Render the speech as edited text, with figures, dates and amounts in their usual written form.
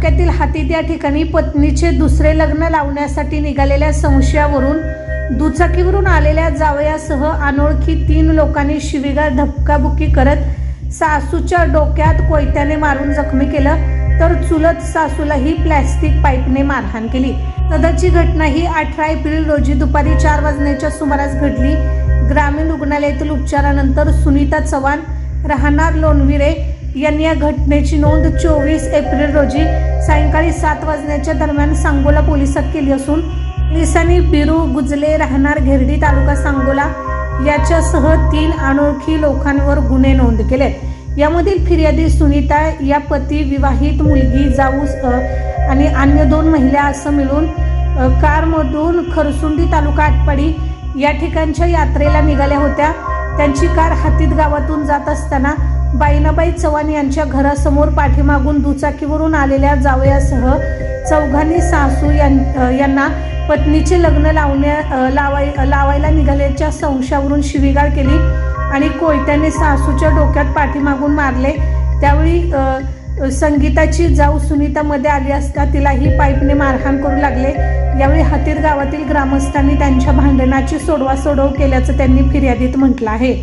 तालुक्यातील हातीद या ठिकाणी पत्नीचे दुसरे लग्न लावण्यासाठी निघालेल्या संशयावरून दुचाकीवरून आलेल्या जावयासह अनोळखी 3 लोकांनी शिवीगाळ धक्काबुक्की करत सासूच्या डोक्यात कोयत्याने मारून जखमी केलं, तर चुलत सासूलाही प्लॅस्टिक पाईपने मारहाण केली। सदरची घटना ही 18 एप्रिल रोजी दुपारी 4 वाजण्याच्या सुमारास घडली। ग्रामीण रुग्णालयातील उपचारानंतर सुनीता चव्हाण राहणार लोणविरे यांनी या घटनेची नोंद 24 एप्रिल रोजी सायंकाळी 7 वाजण्याच्या दरम्यान सांगोला पोलिसात केली असून पोलिसांनी बिरू गुजले राहणार घेरडी तालुका सांगोला याच्यासह 3 अनोळखी लोकांवर गुन्हे नोंद केले। यामधील फिर्यादी सुनीता या पती, विवाहित मुलगी, जाऊ आणि अन्य 2 महिला असं मिळून कारमधून खरसुंडी तालुका आटपाडी या ठिकाणच्या यात्रेला निघाल्या होत्या। त्यांची कार हातीद गावातून जात असताना बाईनाबाई चव्हाण यांच्या घरासमोर पाठीमागून दुचाकीवरून आलेल्या जावयासह चौघांनी सासू यांना पत्नीचे लग्न लावायला निघाल्याच्या संशयावरून शिवीगाळ केली आणि कोयत्याने सासूच्या डोक्यात पाठीमागून मारले। त्यावेळी संगीताची जाऊ सुनीता मध्ये आली असता तिलाही पाईपने मारहाण करू लागले। यावेळी हातीद गावातील ग्रामस्थांनी त्यांच्या भांडणाची सोडवासोडव केल्याचं त्यांनी फिर्यादीत म्हटलं आहे।